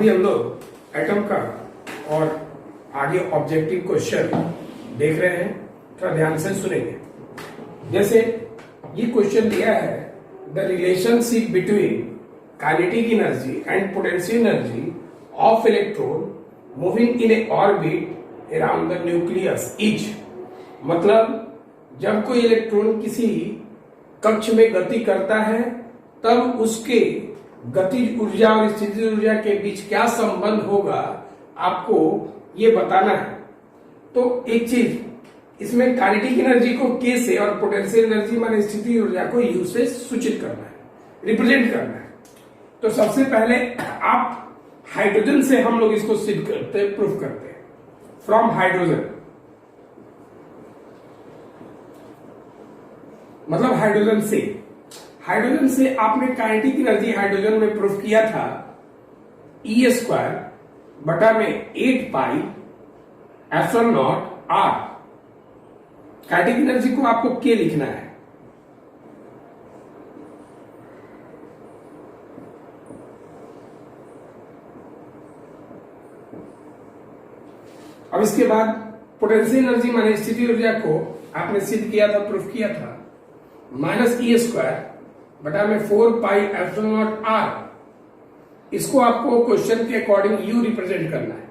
अभी हम लोग एटम का और आगे ऑब्जेक्टिव क्वेश्चन देख रहे हैं, थोड़ा ध्यान से सुनेंगे। जैसे ये क्वेश्चन दिया है, the relationship between kinetic energy and potential energy of electron moving in A orbit around the nucleus is, मतलब जब कोई इलेक्ट्रॉन किसी कक्ष में गति करता है तब उसके गतिज ऊर्जा और स्थितिज ऊर्जा के बीच क्या संबंध होगा, आपको ये बताना है। तो एक चीज इसमें काइनेटिक एनर्जी को के से और पोटेंशियल एनर्जी माने स्थितिज ऊर्जा को यू से सूचित करना है, रिप्रेजेंट करना है। तो सबसे पहले आप हाइड्रोजन से हम लोग इसको सिद्ध करते हैं, प्रूफ करते हैं। फ्रॉम हाइड्रोजन मतलब हाइड्रोजन से आपने काइनेटिक एनर्जी हाइड्रोजन में प्रूफ किया था E² बटा में 8 pi epsilon not R। Kinetic energy को आपको के लिखना है। अब इसके बाद पोटेंशियल एनर्जी माने स्थितिज ऊर्जा को आपने सिद्ध किया था, प्रूफ किया था, -E² बटा में 4 पाई एप्सिलॉन नॉट R। इसको आपको क्वेश्चन के अकॉर्डिंग यू रिप्रेजेंट करना है।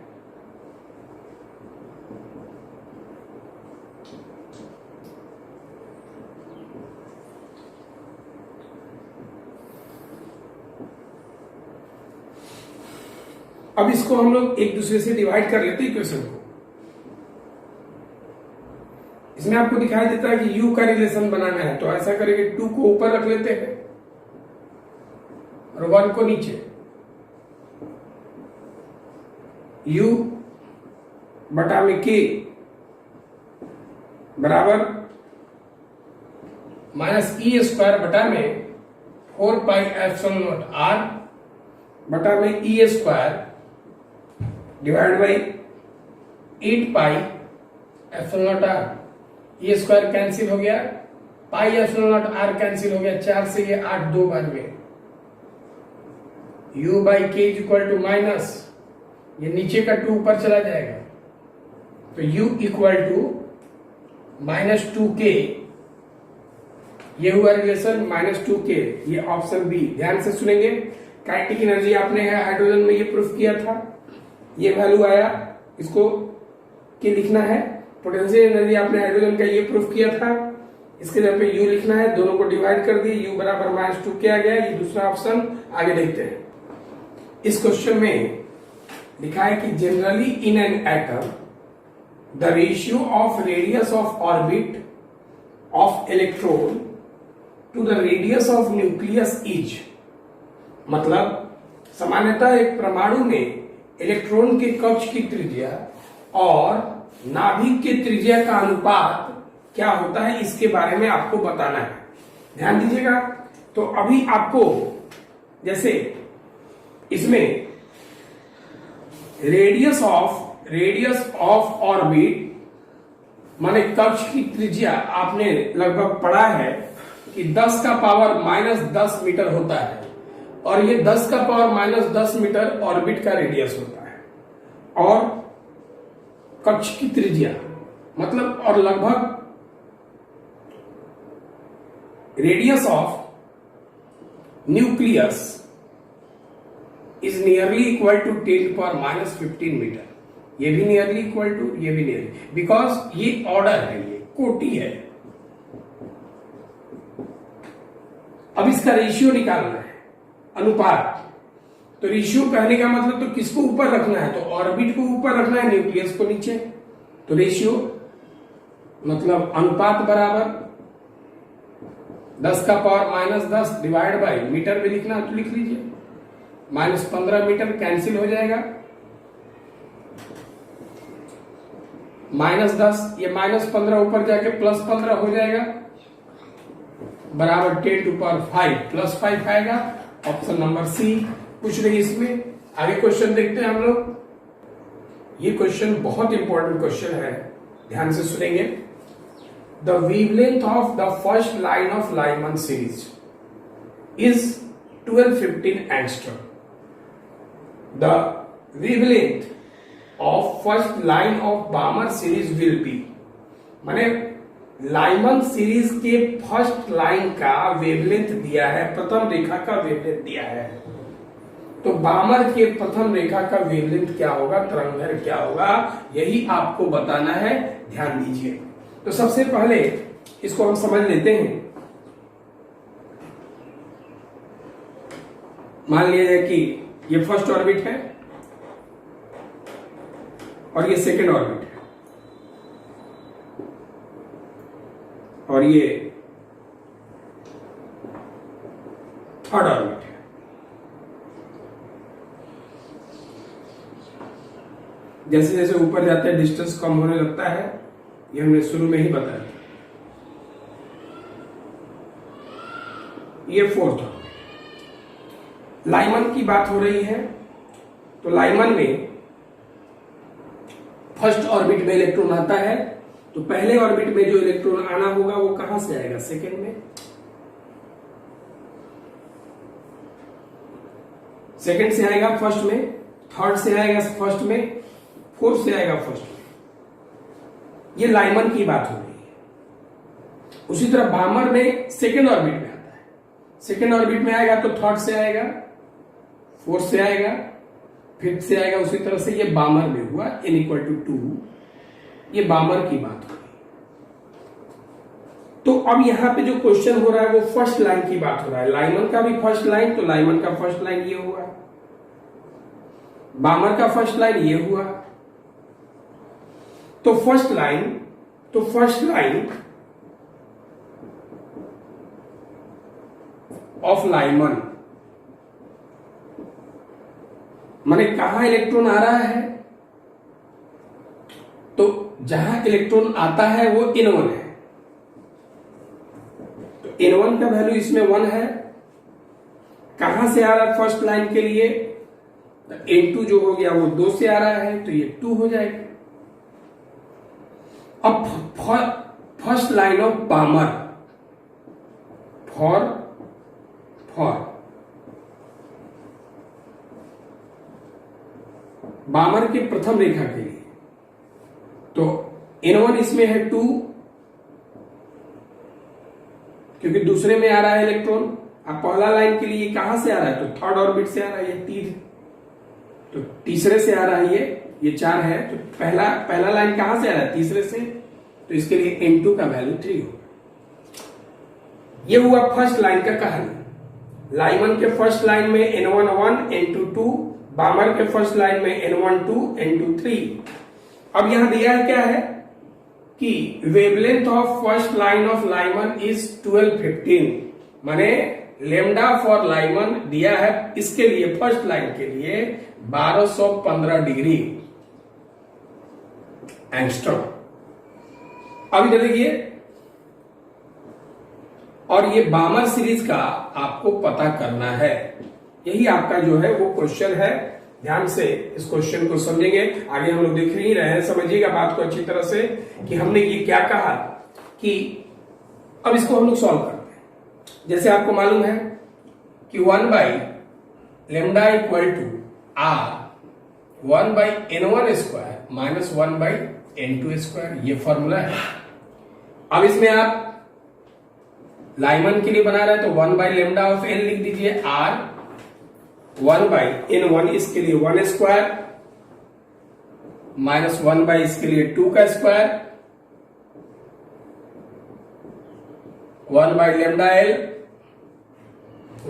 अब इसको हम लोग एक दूसरे से डिवाइड कर लेते हैं क्वेश्चन को। इसमें आपको दिखाई देता है कि u का रिलेशन बनाना है, तो ऐसा करेंगे 2 को ऊपर रख लेते हैं और 1 को नीचे। u बटा में k बराबर -E² बटा में 4 पाई एप्सिलॉन नॉट R बटा में E² divide by 8 pi epsilon not R। ये स्क्वायर कैंसिल हो गया, pi epsilon not R cancel हो गया, 4 से ये 8 दो बार में। u बाई के इक्वल टू माइनस, ये नीचे का 2 ऊपर चला जाएगा, तो u इक्वल टू -2k। ये हुआ रिलेशन -2k, ये ऑप्शन बी। ध्यान से सुनेंगे। काइनेटिक एनर्जी आपने हाइड्रोजन में ये प्रूफ किया था, ये वैल्यू आया, इसको के लिखना है। पोटेंशियल एनर्जी आपने हाइड्रोजन का ये प्रूफ किया था, इसके जगह पे यू लिखना है। दोनों को डिवाइड कर दिए, यू बराबर -2k आ गया। ये दूसरा ऑप्शन। आगे देखते हैं। इस क्वेश्चन में लिखा है कि generally in an atom the ratio of radius of orbit of electron to the radius of nucleus is, मतलब सामान्यतः एक परमाणु में इलेक्ट्रॉन के कक्ष की त्रिज्या और नाभिक के त्रिज्या का अनुपात क्या होता है, इसके बारे में आपको बताना है। ध्यान दीजिएगा। तो अभी आपको जैसे इसमें रेडियस ऑफ ऑर्बिट माने कक्ष की त्रिज्या आपने लगभग पढ़ा है कि 10 का पावर -10 मीटर होता है, और ये 10 का पावर -10 मीटर ऑर्बिट का रेडियस होता है, और कक्ष की त्रिज्या मतलब, और लगभग radius of nucleus is nearly equal to 10⁻15 metre. ये भी नियरली इक्वल टू, ये भी नियरली, बिकॉज ये ऑर्डर है, ये कोटि है। अब इसका रेशियो निकालना है, अनुपात। तो रेशियो कहने का मतलब तो किसको ऊपर रखना है, तो ऑर्बिट को ऊपर रखना है, न्यूक्लियस को नीचे। तो रेशियो मतलब अनुपात बराबर 10 का पावर -10 डिवाइड बाई, मीटर में लिखना है तो लिख लीजिए, -15 मीटर कैंसिल हो जाएगा, -10, ये -15 ऊपर जाके +15 हो जाएगा, बराबर 10⁵ +5 आएगा। ऑप्शन नंबर सी कुछ नहीं इसमें। आगे क्वेश्चन देखते हैं हम लोग। ये क्वेश्चन बहुत इंपॉर्टेंट क्वेश्चन है, ध्यान से सुनेंगे। The wavelength of the first line of Lyman series is 1215 angstrom. The wavelength of first line of बामर series will be, माने लाइमन सीरीज के फर्स्ट लाइन का वेवलेंथ दिया है, प्रथम रेखा का वेवलेंथ दिया है। तो बामर के प्रथम रेखा का वेवलेंथ क्या होगा, तरंगदैर्घ्य क्या होगा, यही आपको बताना है, ध्यान दीजिए। तो सबसे पहले इसको हम समझ लेते हैं। मान लिया जाए कि ये फर्स्ट ऑर्बिट है और ये सेकेंड ऑर्बिट है और ये थर्ड ऑर्बिट है। जैसे जैसे ऊपर जाते हैं डिस्टेंस कम होने लगता है, ये हमने शुरू में ही बताया था। ये फोर्थ ऑर्बिट, लाइमन की बात हो रही है। तो लाइमन में फर्स्ट ऑर्बिट में इलेक्ट्रॉन आता है, तो पहले ऑर्बिट में जो इलेक्ट्रॉन आना होगा वो कहां से आएगा, सेकेंड में। सेकेंड से आएगा फर्स्ट में, थर्ड से आएगा फर्स्ट में, फोर्थ से आएगा फर्स्ट में। ये लाइमन की बात हो रही है। उसी तरह बामर में सेकेंड ऑर्बिट में आता है, सेकेंड ऑर्बिट में आएगा तो थर्ड से आएगा, फोर्थ से आएगा, फिफ्थ से आएगा। उसी तरह से ये बामर में हुआ n=2, ये बामर की बात हो रही। तो अब यहां पे जो क्वेश्चन हो रहा है वो फर्स्ट लाइन की बात हो रहा है। लाइमन का भी फर्स्ट लाइन, तो लाइमन का फर्स्ट लाइन ये हुआ, बामर का फर्स्ट लाइन ये हुआ। तो फर्स्ट लाइन ऑफ लाइमन, माने कहां इलेक्ट्रॉन आ रहा है, तो जहां इलेक्ट्रॉन आता है वो n1 है। तो n1 का वैल्यू इसमें 1 है। कहां से आ रहा है फर्स्ट लाइन के लिए, तो n2 जो हो गया वो 2 से आ रहा है, तो ये 2 हो जाएगा। अब first line of Balmer for Balmer के प्रथम रेखा के लिए, तो n1 इसमें है 2, क्योंकि दूसरे में आ रहा है इलेक्ट्रॉन। अब पहला लाइन के लिए कहां से आ रहा है, तो थर्ड ऑर्बिट से आ रहा है, ये 3, तो तीसरे से आ रहा है, ये 4 है। तो पहला लाइन कहां से आ रहा है, तीसरे से, तो इसके लिए n2 का वैल्यू 3 होगा। ये हुआ फर्स्ट लाइन का कहानी। लाइमन के फर्स्ट लाइन में n1 1, n2 2, बामर के फर्स्ट लाइन में n1 2, n2 3। अब यहां दिया है क्या है कि wavelength of first line of Lyman is 1215, माने लेमडा फॉर लाइमन दिया है इसके लिए, फर्स्ट लाइन के लिए 1215 डिग्री एंगस्ट्रॉम। अब इधर देखिए, और ये बामर सीरीज का आपको पता करना है। यही आपका जो है वो क्वेश्चन है। ध्यान से इस क्वेश्चन को समझेंगे। आगे हम लोग देख नहीं रहे हैं, समझिएगा बात को अच्छी तरह से कि हमने ये क्या कहा कि अब इसको हम लोग सॉल्व करते हैं। जैसे आपको मालूम है कि 1/λ = r 1/n1² माइनस 1/n2², ये फॉर्मूला है। अब इसमें आप लाइमन के लिए बना रहे हैं तो 1/λ ऑफ n लिख दीजिए, r 1/n1 इसके लिए 1² माइनस 1/ इसके लिए 2 का square, 1/λl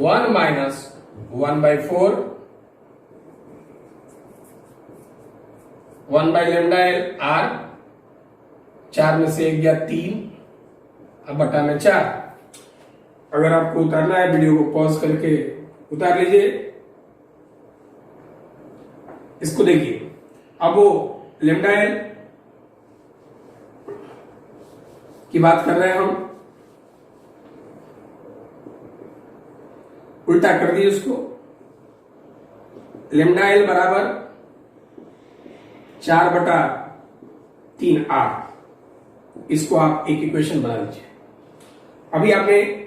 1 minus 1/4, 1/λl r, 4 में से 1 गया 3, अब बटा में 4। अगर आपको उतारना है वीडियो को पॉज करके उतार लीजिए। इसको देखिए, अब वो λl की बात कर रहे हैं हम, उल्टा कर दिए उसको। λl बराबर 4/3r, इसको आप एक इक्वेशन बना लीजिए। अभी आपने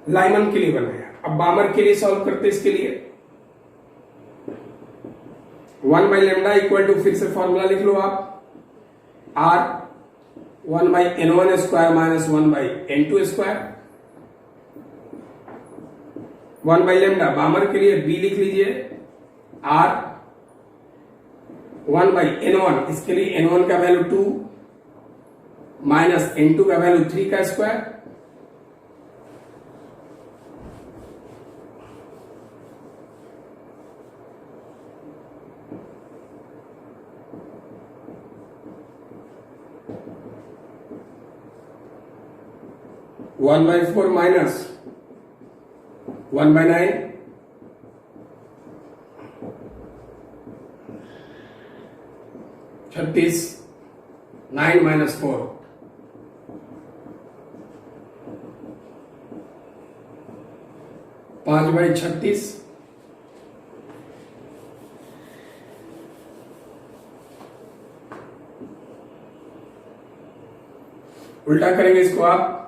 लाइमन के लिए बनाया, अब बामर के लिए सॉल्व करते इसके लिए। 1 बाई लेमडा इक्वल टू, फिर से फॉर्मूला लिख लो आप, R 1 by n1 square minus 1 by n2 square. 1 by lambda Balmer के लिए b लिख लीजिए, आर 1 बाई n1, इसके लिए n1 का वैल्यू 2 माइनस n2 का वैल्यू 3 का square. One by 4 minus 1 by 9, छत्तीस, 9 माइनस 4, 5 बाई 36, उल्टा करेंगे इसको आप,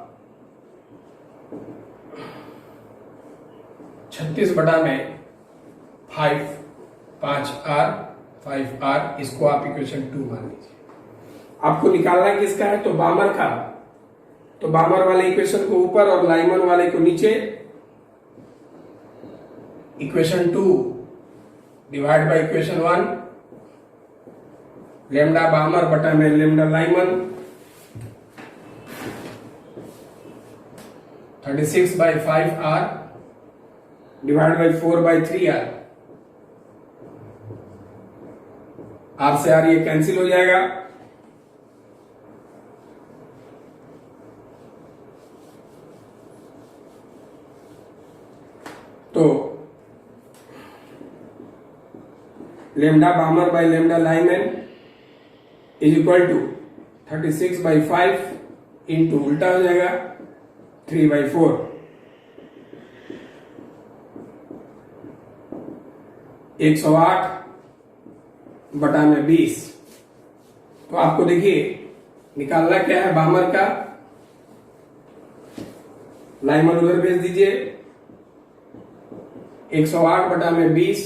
36 बटा में 5, 5r, 5r, इसको आप इक्वेशन 2 मान लीजिए। आपको निकालना है किसका है, तो बामर का, तो बामर वाले इक्वेशन को ऊपर और लाइमन वाले को नीचे। Equation 2 divide by equation 1, lambda Balmer बटा में lambda Lyman, 36 by 5r divide by 4 by 3r, r से r ये कैंसिल हो जाएगा, तो lambda Balmer by lambda Lyman is equal to 36 by 5 into उल्टा हो जाएगा 3 बाई 4, 108 बटा में 20। तो आपको देखिए निकालना क्या है, बामर का, लाइमन उधर भेज दीजिए, 108 बटा में 20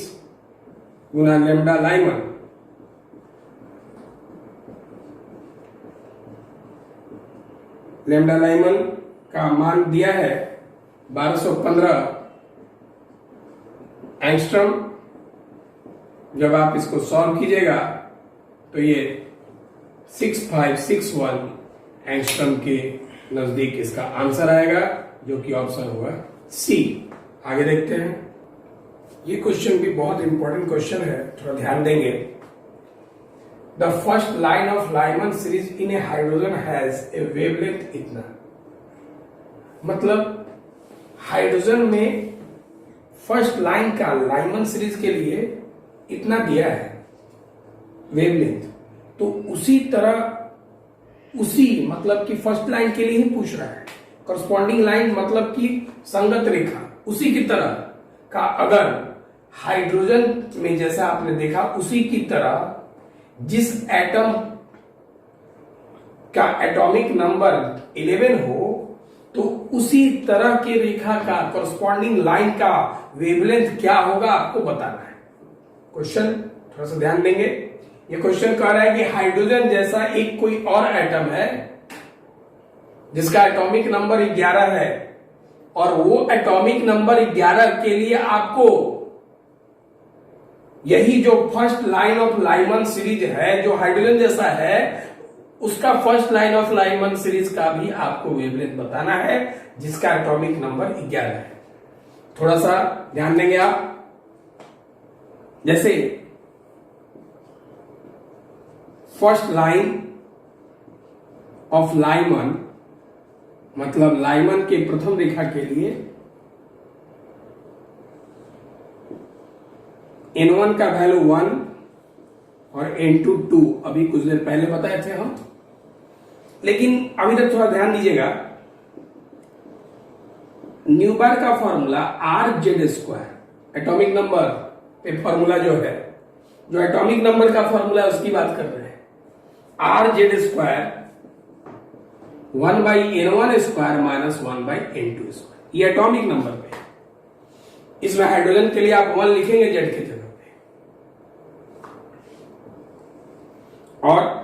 गुना लेमडा लाइमन, लेमडा लाइमन का मान दिया है 1215 एंगस्ट्रम। जब आप इसको सॉल्व कीजिएगा तो ये 6561 एंगस्ट्रम के नजदीक इसका आंसर आएगा, जो कि ऑप्शन होगा सी। आगे देखते हैं, ये क्वेश्चन भी बहुत इंपॉर्टेंट क्वेश्चन है, थोड़ा ध्यान देंगे। The first line of Lyman series in A hydrogen has a wavelength इतना, मतलब हाइड्रोजन में फर्स्ट लाइन का लाइमन सीरीज के लिए इतना दिया है वेवलेंथ, तो उसी तरह उसी मतलब कि फर्स्ट लाइन के लिए ही पूछ रहा है। करस्पॉन्डिंग लाइन मतलब कि संगत रेखा, उसी की तरह का अगर हाइड्रोजन में जैसा आपने देखा उसी की तरह जिस एटम का एटॉमिक नंबर 11 हो, तो उसी तरह के रेखा का करस्पॉन्डिंग लाइन का वेवलेंथ क्या होगा आपको बताना है। क्वेश्चन थोड़ा सा ध्यान देंगे। ये क्वेश्चन कह रहा है कि हाइड्रोजन जैसा एक कोई और एटम है जिसका एटॉमिक नंबर 11 है, और वो एटॉमिक नंबर 11 के लिए आपको यही जो first line of Lyman series है जो हाइड्रोजन जैसा है, उसका first line of Lyman series का भी आपको वेवलेंथ बताना है जिसका एटॉमिक नंबर 11 है। थोड़ा सा ध्यान देंगे आप। जैसे फर्स्ट लाइन ऑफ लाइमन मतलब लाइमन के प्रथम रेखा के लिए N1 का वैल्यू 1 और N2 2, अभी कुछ देर पहले बताए थे हम, लेकिन अभी तक थोड़ा ध्यान दीजिएगा। न्यूबार का फॉर्मूला RZ², एटॉमिक नंबर पे फॉर्मूला जो है, जो एटॉमिक नंबर का फॉर्मूला है उसकी बात कर रहे हैं। RZ² 1/N1² माइनस 1/N2², ये एटॉमिक नंबर पे है। इसमें हाइड्रोजन के लिए आप 1 लिखेंगे जेड के जगह पे, और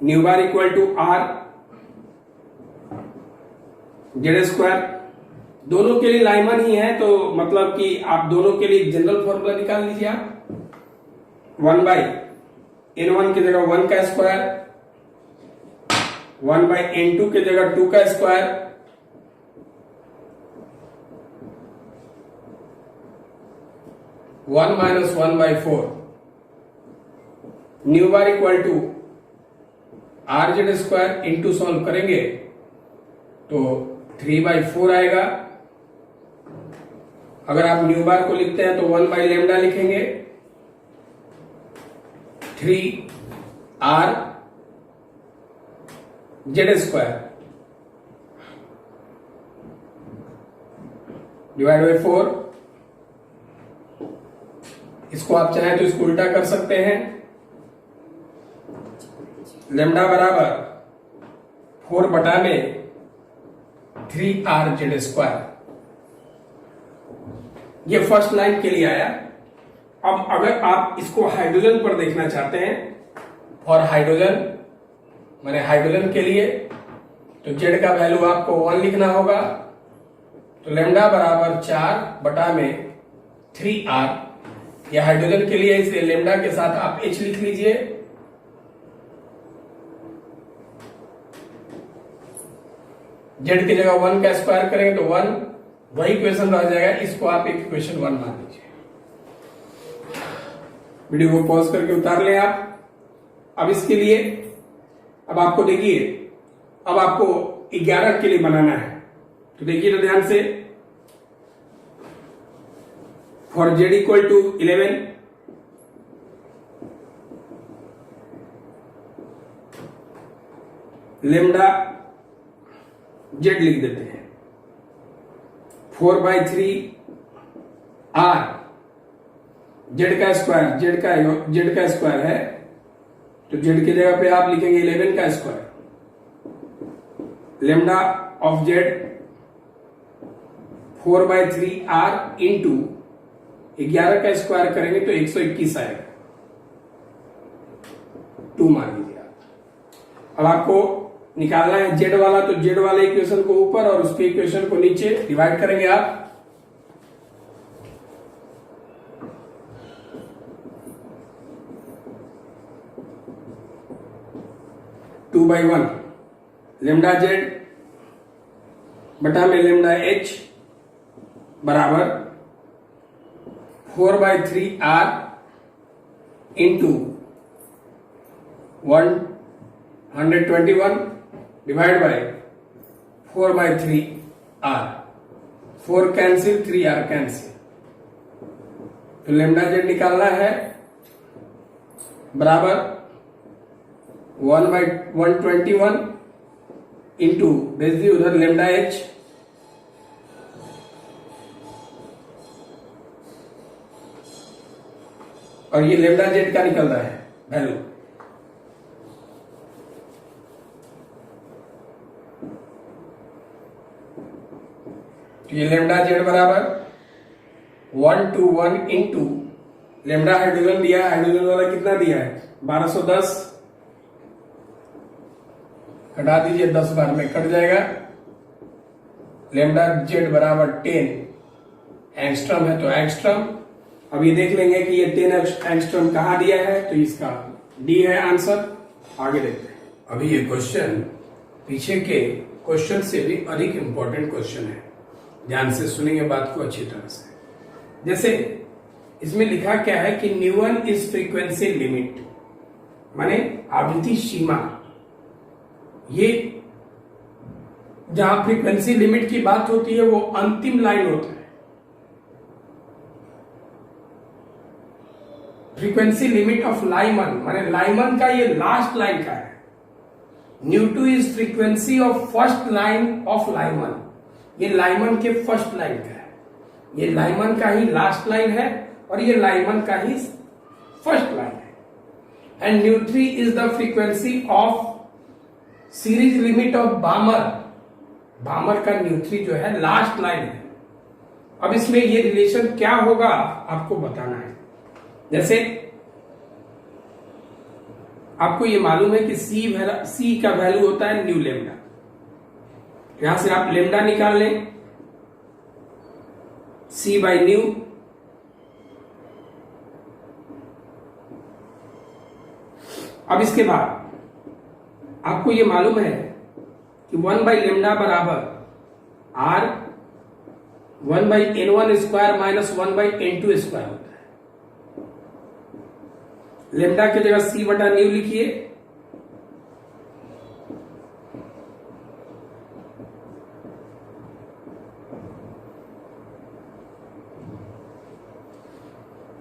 nu bar equal to R Z square. दोनों के लिए लाइमन ही है, तो मतलब कि आप दोनों के लिए जनरल फॉर्मूला निकाल लीजिए। आप 1/n1 की जगह 1 का स्क्वायर, 1/n2 की जगह 2 का square, 1 - 1/4 nu bar equal to R Z square into solve करेंगे तो 3/4 आएगा। अगर आप न्यू बार को लिखते हैं तो 1/λ लिखेंगे, 3r Z square divide by 4। इसको आप चाहें तो इसको उल्टा कर सकते हैं। लेमडा बराबर 4 बटा में 3r जेड स्क्वायर। ये फर्स्ट लाइन के लिए आया। अब अगर आप इसको हाइड्रोजन पर देखना चाहते हैं, और हाइड्रोजन माने हाइड्रोजन के लिए, तो जेड का वैल्यू आपको 1 लिखना होगा। तो लेमडा बराबर 4 बटा में 3r। यह हाइड्रोजन के लिए, इसलिए लेमडा के साथ आप h लिख लीजिए। जेड की जगह 1 का स्क्वायर करेंगे तो 1, वही इक्वेशन रह जाएगा। इसको आप एक इक्वेशन 1 मान लीजिए। वीडियो को पॉज करके उतार लें आप। अब इसके लिए, अब आपको देखिए, अब आपको 11 के लिए बनाना है। तो देखिए तो ध्यान से, for Z equal to 11, lambda Z लिख देते हैं। 4/3 आर जेड का स्क्वायर, जेड का स्क्वायर है, तो जेड की जगह पे आप लिखेंगे 11 का square. Lambda of Z 4/3 R into 11 का स्क्वायर करेंगे तो 121 आएगा। 2 मान लीजिए आप। अब आपको निकालना है जेड वाला, तो जेड वाले इक्वेशन को ऊपर और उसके इक्वेशन को नीचे डिवाइड करेंगे आप। टू बाई 1 लेमडा जेड बटा में लेमडा एच बराबर 4/3 R into 121 divide by 4/3 R. 4 cancel, 3r cancel, तो लेमडा जेड निकालना है बराबर 1/121 इंटू भेज दी उधर लेमडा एच, और ये लेमडा जेड का निकल रहा है वैल्यू। ये लेमडा जेड बराबर 121 इंटू लेमडा हाइड्रोजन दिया है, हाइड्रोजन वाला कितना दिया है 1210, हटा दीजिए 10 बार में कट जाएगा। लेमडा जेड बराबर 10 एंगस्ट्रम है, तो एंगस्ट्रम। अब ये देख लेंगे कि ये 10 एंगस्ट्रम कहां दिया है, तो इसका डी है आंसर। आगे देखते हैं। अभी ये क्वेश्चन पीछे के क्वेश्चन से भी अधिक इंपॉर्टेंट क्वेश्चन है, ध्यान से सुनेंगे बात को अच्छी तरह से। जैसे इसमें लिखा क्या है कि न्यूवन इज फ्रीक्वेंसी लिमिट, माने आवृत्ति सीमा। ये जहां फ्रीक्वेंसी लिमिट की बात होती है वो अंतिम लाइन होता है। फ्रीक्वेंसी लिमिट ऑफ लाइमन, माने लाइमन का ये लास्ट लाइन का है। Nu two is frequency of first line of Lyman, ये लाइमन के फर्स्ट लाइन का है। ये लाइमन का ही लास्ट लाइन है और ये लाइमन का ही फर्स्ट लाइन है। एंड न्यू3 is the frequency of series limit of Balmer. Balmer का न्यू3 जो है लास्ट लाइन है। अब इसमें ये रिलेशन क्या होगा आपको बताना है। जैसे आपको ये मालूम है कि सी का वैल्यू होता है न्यू लेमडा, यहां से आप लेमडा निकाल लें, सी बाई न्यू, अब इसके बाद आपको ये मालूम है कि 1 बाई लेमडा बराबर R 1 by n1 square minus 1 by n2 square होता है। लेमडा की जगह सी बटा न्यू लिखिए,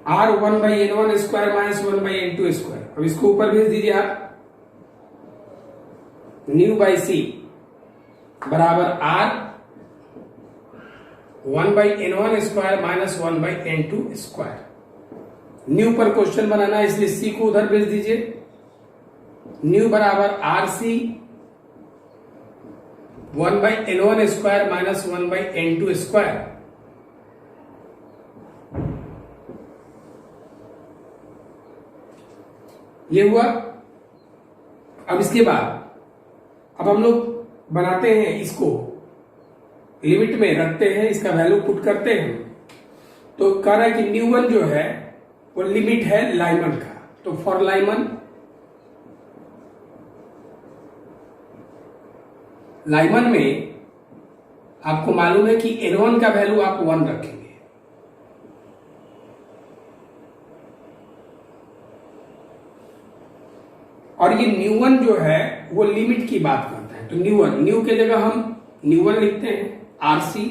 R 1 by n1 square minus 1 by n2 square. अब इसको ऊपर भेज दीजिए आप, न्यू बाई सी बराबर R 1 by n1 square minus 1 by n2 square. Nu पर क्वेश्चन बनाना है इसलिए सी को उधर भेज दीजिए, न्यू बराबर R C 1 by n1 square minus 1 by n2 square. ये हुआ। अब इसके बाद अब हम लोग बनाते हैं, इसको लिमिट में रखते हैं, इसका वैल्यू पुट करते हैं। तो कह रहा है कि न्यू वन जो है वो लिमिट है लाइमन का, तो फॉर लाइमन में आपको मालूम है कि n1 का वैल्यू आप 1 रखेंगे, और ये न्यू वन जो है वो लिमिट की बात करता है। तो न्यू के जगह हम न्यू वन लिखते हैं, आर सी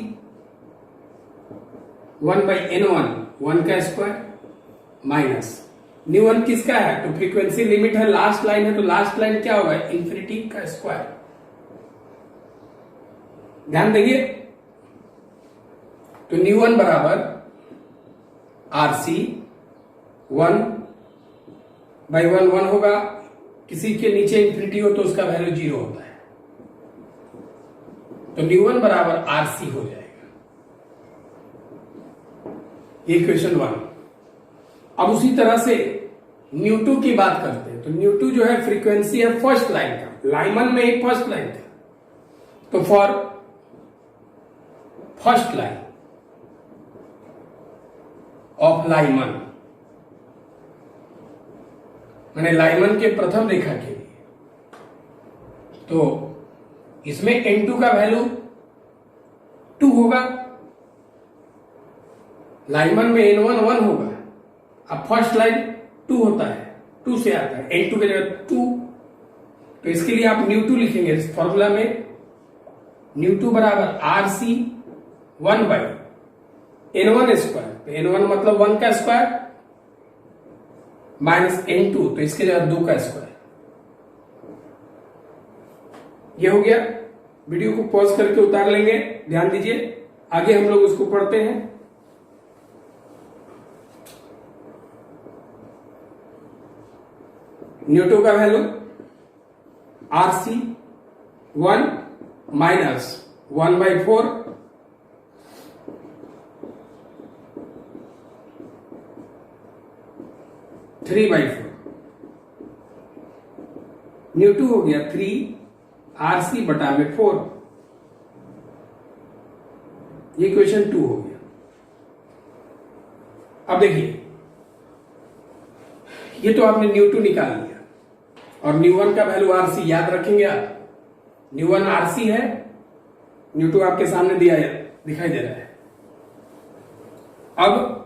1 बाई n1 1 का स्क्वायर माइनस न्यू वन किसका है, तो फ्रीक्वेंसी लिमिट है, लास्ट लाइन है, तो लास्ट लाइन क्या होगा, इंफिनिटी का स्क्वायर। ध्यान देंगे, तो न्यू वन बराबर आर सी 1 बाई 1 होगा, किसी के नीचे इंफिनिटी हो तो उसका वैल्यू 0 होता है, तो न्यू वन बराबर आर सी हो जाएगा। ये इक्वेशन 1। अब उसी तरह से न्यू टू की बात करते हैं, तो न्यू टू जो है फ्रीक्वेंसी है फर्स्ट लाइन का, लाइमन में एक फर्स्ट लाइन था, तो for first line of Lyman, मैंने लाइमन के प्रथम रेखा के लिए, तो इसमें n2 का वैल्यू 2 होगा, लाइमन में n1 1 होगा, अब फर्स्ट लाइन 2 होता है, 2 से आता है, n2 की जगह 2, तो इसके लिए आप न्यू 2 लिखेंगे इस फॉर्मूला में, न्यू 2 बराबर R C 1 by n1 square, तो n1 मतलब 1 का स्क्वायर माइनस n2, तो इसके जगह 2 का स्क्वायर। ये हो गया। वीडियो को पॉज करके उतार लेंगे, ध्यान दीजिए, आगे हम लोग उसको पढ़ते हैं। न्यू टू का value R C 1 minus 1 by 4 3 by 4, nu two हो गया 3 आर सी बटा में 4, ये इक्वेशन 2 हो गया। अब देखिए, ये तो आपने न्यू टू निकाल लिया, और न्यू वन का वैल्यू आर सी याद रखेंगे आप, न्यू वन आर सी है, न्यू टू आपके सामने दिखाई दे रहा है। अब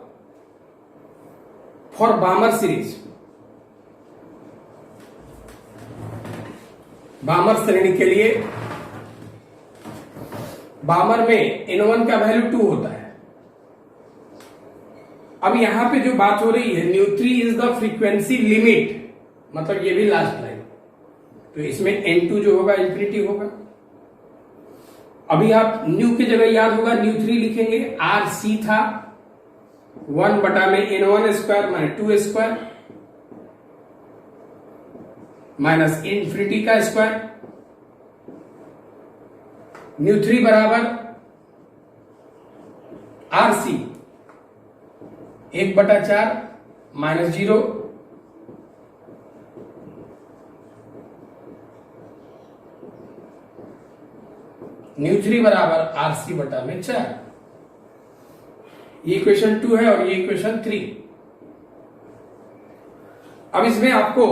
फॉर बामर सीरीज, बामर श्रेणी के लिए, बामर में n1 का वैल्यू 2 होता है। अब यहां पे जो बात हो रही है, new 3 is the frequency limit, मतलब ये भी लास्ट लाइन, तो इसमें n2 जो होगा इंफिनिटी होगा। अभी आप न्यू की जगह याद होगा न्यू 3 लिखेंगे, आर सी था 1 बटा में n1 square minus 2 square minus infinity का स्क्वायर, न्यू 3 बराबर RC 1/4 -0 ν3 बराबर RC बटा में 4। ये इक्वेशन 2 है और ये इक्वेशन 3। अब इसमें आपको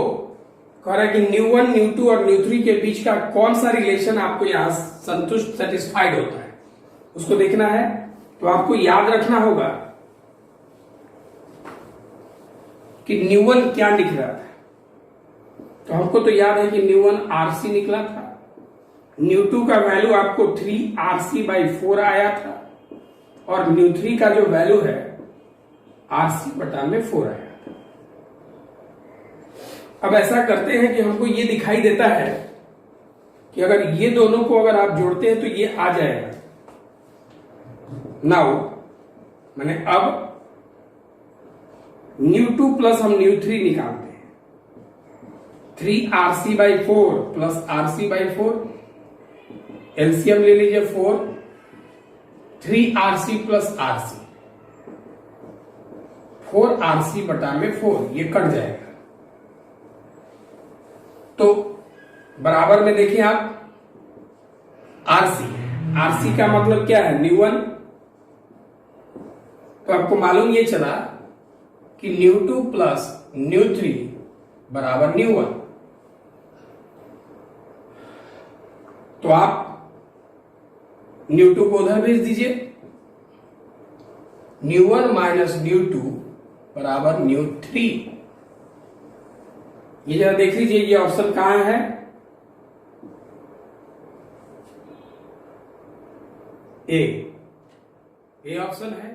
कह रहा है कि ν1 ν2 और ν3 के बीच का कौन सा रिलेशन आपको यहां संतुष्ट सेटिस्फाइड होता है उसको देखना है। तो आपको याद रखना होगा कि ν1 क्या निकल रहा था। तो हमको तो याद है कि ν1 RC निकला था, ν2 का वैल्यू आपको 3RC/4 आया था और ν3 का जो वैल्यू है RC बटा में 4 आया था। अब ऐसा करते हैं कि हमको ये दिखाई देता है कि अगर ये दोनों को अगर आप जोड़ते हैं तो ये आ जाएगा। नाउ मैंने अब ν2 प्लस हम ν3 निकालते हैं। 3RC/4 प्लस RC/4, एलसीएम ले लीजिए 4, 3RC प्लस RC, 4RC बटा में 4, ये कट जाएगा। तो बराबर में देखिए आप RC का मतलब क्या है, ν1। तो आपको मालूम ये चला कि ν2 प्लस ν3 बराबर ν1। तो आप ν2 को उधर भेज दीजिए, ν1 माइनस ν2 बराबर ν3। ये जरा देख लीजिए ये ऑप्शन कहां है। ए ऑप्शन है।